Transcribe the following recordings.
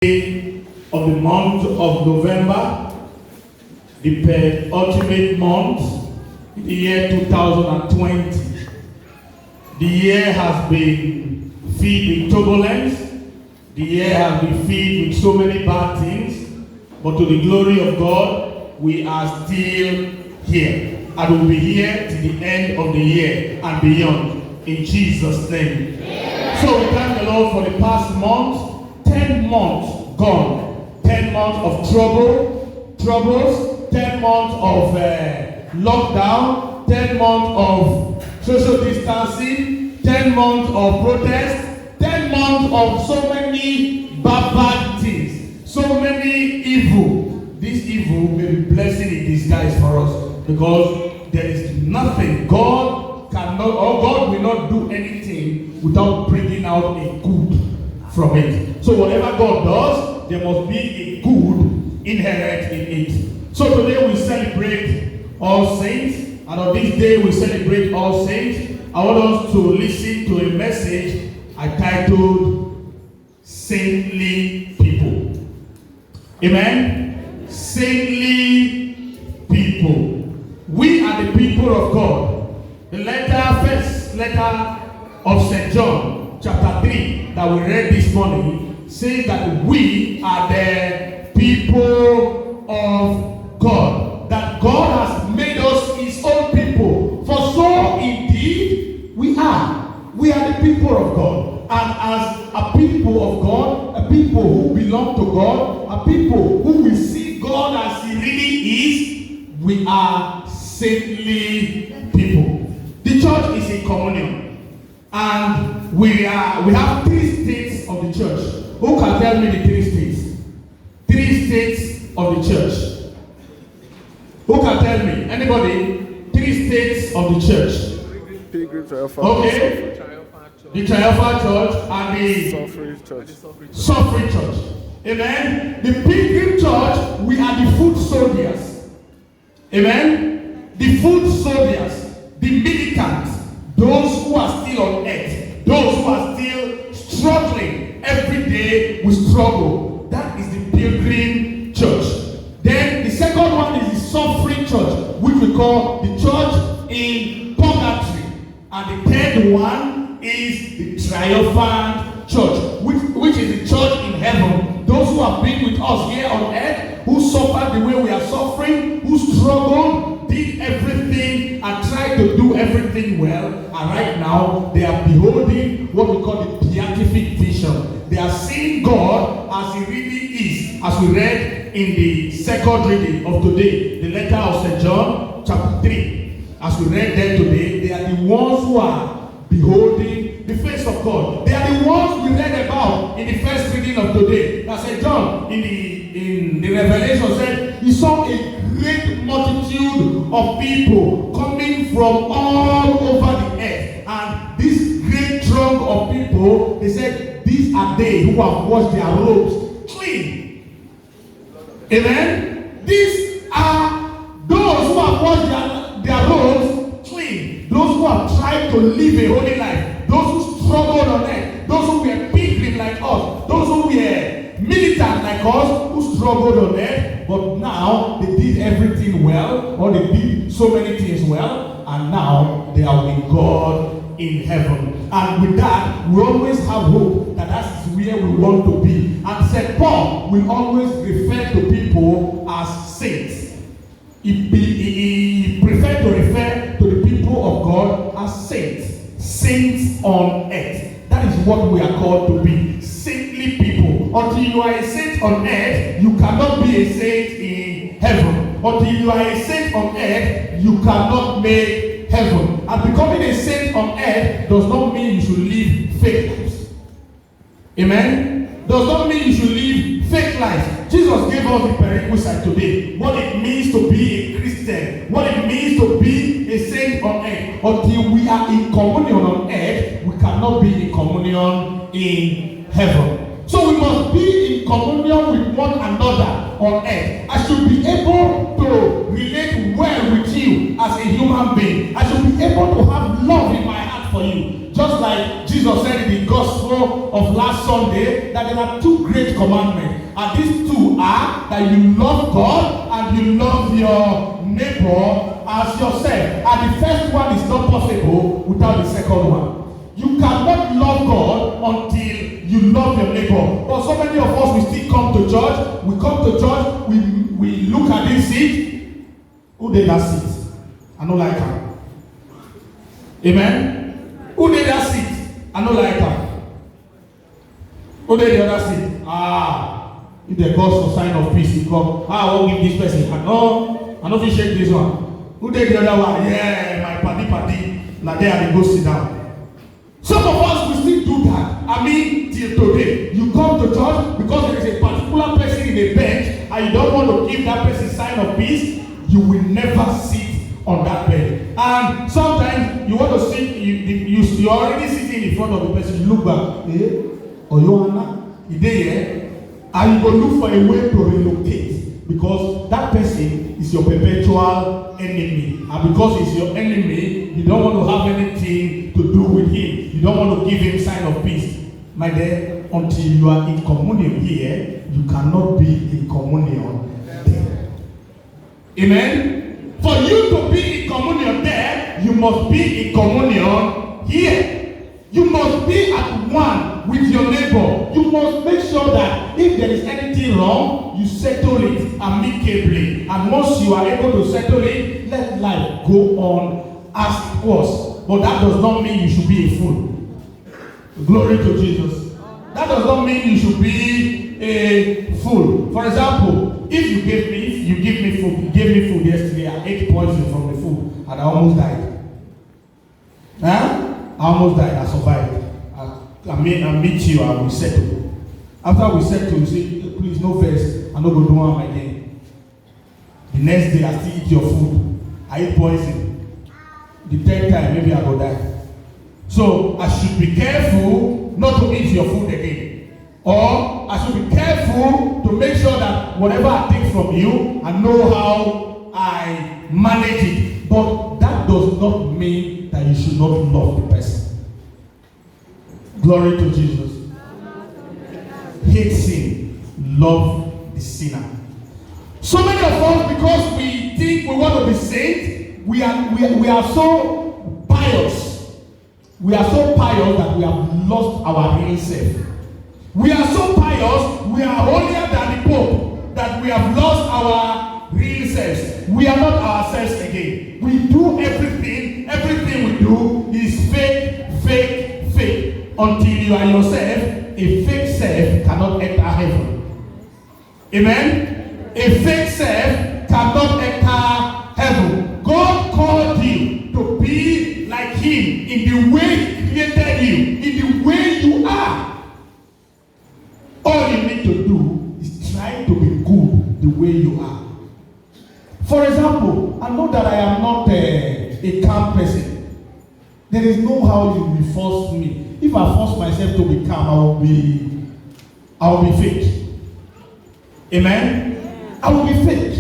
of the month of November, the penultimate month in the year 2020. The year has been filled with turbulence. The year has been filled with so many bad things, but to the glory of God, we are still here, and will be here to the end of the year and beyond, in Jesus' name. So we thank the Lord for the past month. 10 months gone. 10 months of troubles, 10 months of lockdown, 10 months of social distancing, 10 months of protest, 10 months of so many bad things, so many evil. This evil may be blessing in disguise for us, because there is nothing God cannot, or God will not do anything without bringing out a good from it. So whatever God does, there must be a good inherent in it. So today we celebrate All Saints, and on this day we celebrate All Saints. I want us to listen to a message I titled Saintly People. Amen? Saintly people. We are the people of God. The first letter of St. John, chapter 3, that we read this morning, says that we are the people of God. That God has made us his own people. For so indeed we are. We are the people of God. And as a people of God, a people who belong to God, a people who will see God as he really is, we are saintly people. The church is in communion. And we have 3 states of the church. Who can tell me the 3 states? 3 states of the church. Who can tell me? Anybody? 3 states of the church. Pilgrim, Triumphant, okay. The Triumphant Church and the Suffering Church. Amen. The Pilgrim Church, we are the foot soldiers. Amen. The foot soldiers, the militants, those who are still on earth, those who are still struggling every day with struggle. That is the Pilgrim Church. Then the second one is the Suffering Church, which we call the church in purgatory. And the third one is the Triumphant Church, which is the church in heaven. Those who have been with us here on earth, who suffered the way we are suffering, who struggled, did everything and tried to do everything well, and right now they are beholding what we call the beatific vision. They are seeing God as he really is, as we read in the second reading of today, the letter of St. John, chapter 3. As we read there today, they are the ones who are beholding the face of God. They are the ones we read about in the first reading of today. Now St. John in the Revelation said he saw a great multitude of people coming from all over the earth. And this great throng of people, they said, these are they who have washed their robes clean. Amen? These are those who have washed their robes clean. Those who have tried to live a holy life. Those who struggled on earth. Those who were pilgrim like us. Those who were militant like us, who struggled on earth. But now they did everything well, or they did so many things well, and now they are with God in heaven. And with that, we always have hope that that's where we want to be. And St. Paul will always refer to people as saints. He preferred to refer to the people of God as saints. Saints on earth. That is what we are called to be. Saintly people. Until you are a saint on earth, you cannot be a saint in heaven. Until you are a saint on earth, you cannot make heaven. And becoming a saint on earth does not mean you should live fake lives. Amen? Does not mean you should live fake lives. Jesus gave us the prerequisite today. What it means to be a Christian. What it means to be a saint on earth. Until we are in communion on earth, we cannot be in communion in heaven. So we must be in communion with one another on earth. I should be able to relate well with you as a human being. I should be able to have love in my heart for you. Just like Jesus said in the gospel of last last Sunday that there are two great commandments. And these two are that you love God and you love your neighbor as yourself. And the first one is not possible without the second one. You cannot love God until you love your neighbor. But so many of us, we still come to church. We come to church, we look at this seat. Who did that seat? I don't like her. Amen? Who did that seat? I don't like her. Who did the other seat? If they cause for sign of peace, you come. I won't give this person. I don't feel shake this one. Who did the other one? Yeah, my party. Now there they go sit down. Some of us will still do that. I mean, till today, you come to church because there is a particular person in a bench and you don't want to give that person sign of peace, you will never sit on that bench. And sometimes you want to sit, you're already sitting in front of the person, you look back, or Johanna, you there, and you go look for a way to relocate because that person is your perpetual enemy. And because he's your enemy, you don't want to have anything to do with him. You don't want to give him sign of peace. My dear, until you are in communion here, you cannot be in communion there. Amen? For you to be in communion there, you must be in communion here. You must be at one with your neighbor. You must make sure that if there is anything wrong, you settle it amicably. And once you are able to settle it, let life go on as it was. But that does not mean you should be a fool. Glory to Jesus. That does not mean you should be a fool. For example, if you give me food yesterday, I ate poison from the food and I almost died. I almost died. I survived. I meet you and we settle. After we settle, you say, please no verse. I'm not going to do one again. The next day, I still eat your food. I eat poison. The third time, maybe I go die. So I should be careful not to eat your food again. Or I should be careful to make sure that whatever I take from you, I know how I manage it. But that does not mean that you should not love the person. Glory to Jesus. Hate sin, love the sinner. So many of us, because we think we want to be saved, we are so pious. We are so pious that we have lost our real self. We are so pious, we are holier than the Pope, that we have lost our real selves. We are not ourselves again. We do everything we do is fake. Until you are yourself, a fake self cannot enter heaven. Amen? A fake self cannot enter heaven. God called you to be like him in the way he created you, in the way you are. All you need to do is try to be good the way you are. For example, I know that I am not a calm person. There is no how you will force me. If I force myself to be calm, I will be fake. Amen? I will be fake.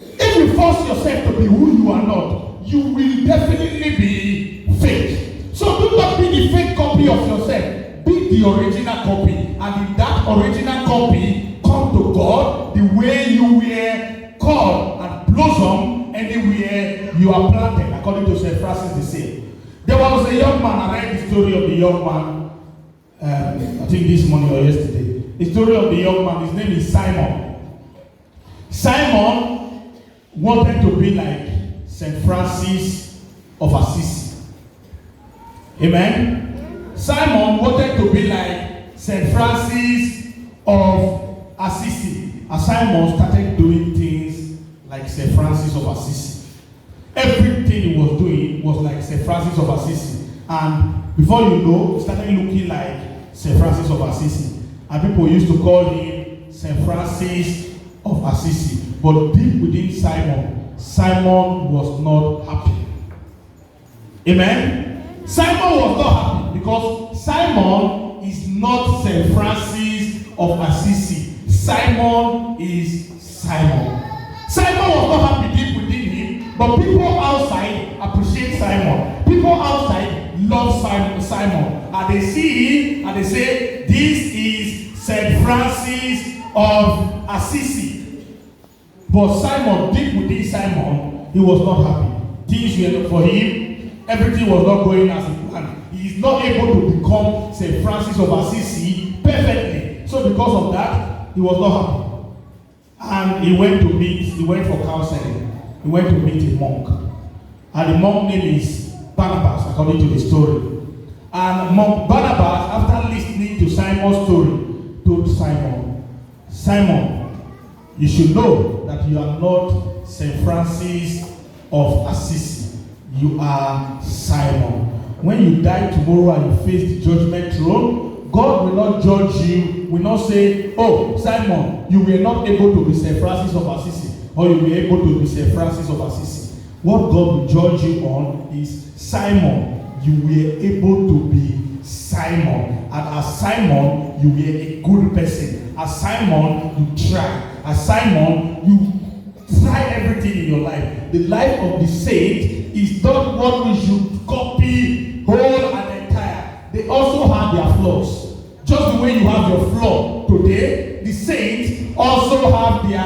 If you force yourself to be who you are not, you will definitely be fake. So do not be the fake copy of yourself. Be the original copy. And in that original copy, come to God the way you were called and blossom anywhere you are planted, according to St. Francis the Same. There was a young man, I read the story of the young man, I think this morning or yesterday. The story of the young man, his name is Simon. Simon wanted to be like St. Francis of Assisi. Amen? Simon wanted to be like St. Francis of Assisi. And Simon started doing things like St. Francis of Assisi. Everything he was doing was like St. Francis of Assisi. And before you know, he started looking like St. Francis of Assisi. And people used to call him St. Francis of Assisi. But deep within Simon was not happy. Amen? Simon was not happy because Simon is not St. Francis of Assisi. Simon is Simon. Simon was not happy deep within him, but people outside appreciate Simon. People outside love Simon. And they see him and they say, this is St. Francis of Assisi. But Simon, deep within Simon, he was not happy. Things were for him, everything was not going as he planned. He is not able to become St. Francis of Assisi perfectly. So because of that, he was not happy. And he went for counseling. He went to meet a monk. And the monk name is Barnabas, according to the story. And monk Barnabas, after listening to Simon's story, told Simon, Simon, you should know that you are not St. Francis of Assisi. You are Simon. When you die tomorrow and you face the judgment throne, God will not judge you, will not say, oh, Simon, you were not able to be St. Francis of Assisi, or you were able to be St. Francis of Assisi. What God will judge you on is, Simon, you were able to be Simon. And as Simon, you were a good person. As Simon, you tried. As Simon, you try everything in your life. The life of the saint is not what we should copy whole and entire. They also have their flaws. Just the way you have your flaw today, the saints also have their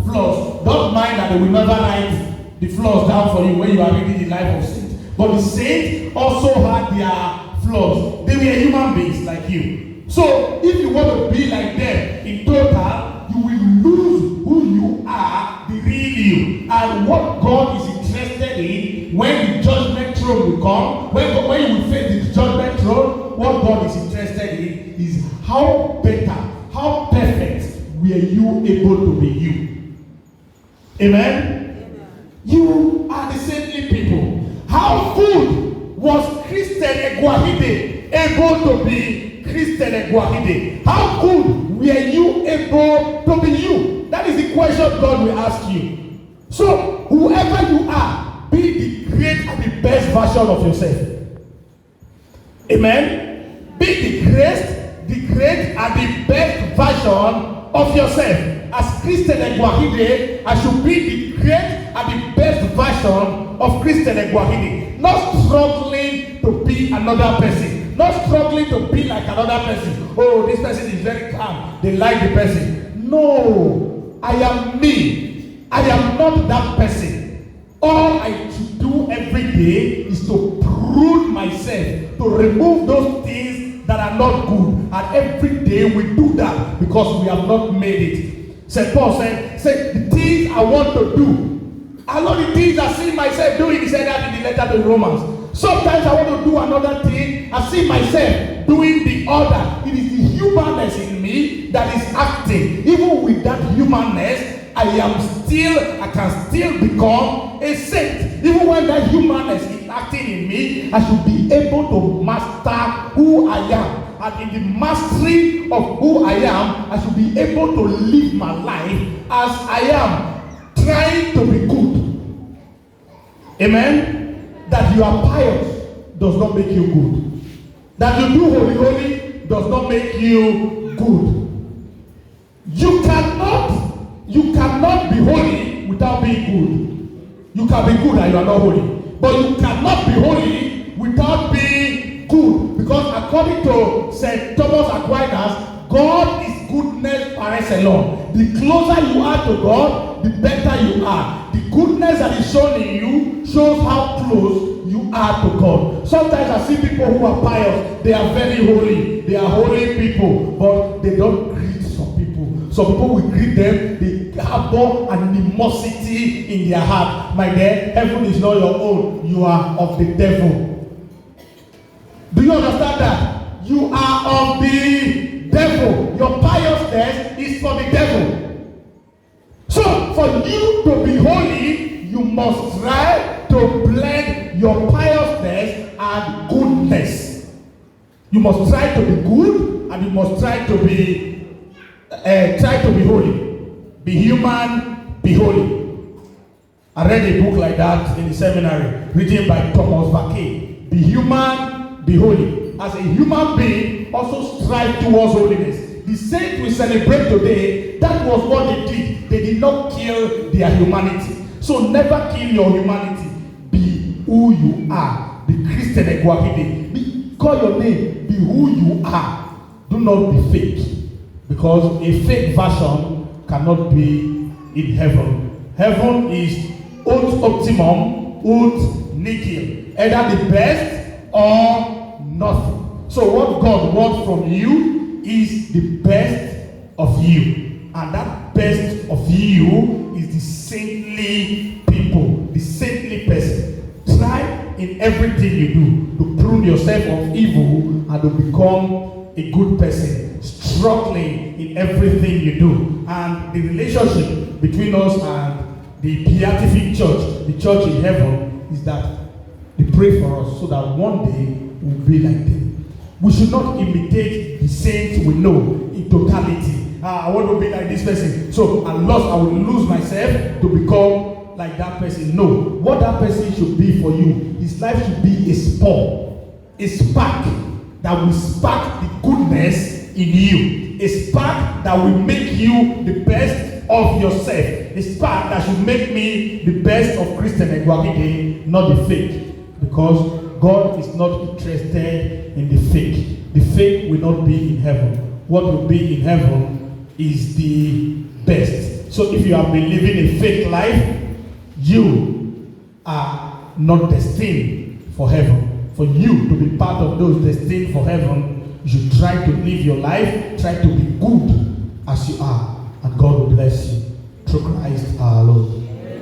flaws. Don't mind that they will never write the flaws down for you when you are reading the life of saints. But the saints also had their flaws. They were human beings like you. So if you want to be like them in total, you will lose who you are, the real you. And what God is interested in when the judgment throne will come, when you will face the judgment throne, what God is interested in is how better, how perfect were you able to be you. Amen? You are the saintly people. How good was Christian Eguahide able to be Christian Eguahide? How good were you able to be you? That is the question God will ask you. So, whoever you are, be the great and the best version of yourself. Amen? Be the great and the best version of yourself. As Christian Eguahide, I should be the great and the best version of Christian Eguahide. Not struggling to be another person. Not struggling to be like another person. Oh, this person is very calm. They like the person. No, I am me. I am not that person. All I should do every day is to prune myself, to remove those things that are not good. And every day we do that because we have not made it. St. Paul said, the things I want to do, I know the things I see myself doing. He said that in the letter to the Romans. Sometimes I want to do another thing. I see myself doing the other. It is the humanness in me that is acting. Even with that humanness, I can still become a saint. Even when that humanness is acting in me, I should be able to master who I am. And in the mastery of who I am, I should be able to live my life as I am, trying to be good. Amen? That you are pious does not make you good. That you do holy does not make you good. You cannot be holy without being good. You can be good and you are not holy. But you cannot be holy without being good. Because according to St. Thomas Aquinas, God is goodness par excellence. The closer you are to God, the better you are. The goodness that is shown in you shows how close you are to God. Sometimes I see people who are pious, they are very holy. They are holy people, but they don't greet some people. Some people will greet them, they harbor animosity in their heart. My dear, heaven is not your own. You are of the devil. Do you understand that? You are of the devil. Your piousness is for the devil. So, for you to be holy, you must try to blend your piousness and goodness. You must try to be good, and you must try to be holy. Be human, be holy. I read a book like that in the seminary, written by Thomas Vacquet. Be human, be holy. As a human being, also strive towards holiness. The saints we celebrate today, that was what they did. They did not kill their humanity. So never kill your humanity. Be who you are. Be Christian Egwakide. Call your name. Be who you are. Do not be fake. Because a fake version cannot be in heaven. Heaven is ut optimum, ut nihil. Either the best or nothing. So what God wants from you is the best of you. And that best of you is the saintly people, the saintly person. Try in everything you do to prune yourself of evil and to become a good person, struggling in everything you do. And the relationship between us and the beatific church, the church in heaven, is that they pray for us so that one day we'll be like them. We should not imitate the saints we know in totality. I want to be like this person, so I will lose myself to become like that person. No, what that person should be for you, his life should be a spark that will spark the goodness in you, a spark that will make you the best of yourself, a spark that should make me the best of Christian Egwakide, not the fake, because God is not interested in the fake. The fake will not be in heaven. What will be in heaven is the best. So if you have been living a fake life, you are not destined for heaven. For you to be part of those destined for heaven, you should try to live your life, try to be good as you are, and God will bless you through Christ our Lord.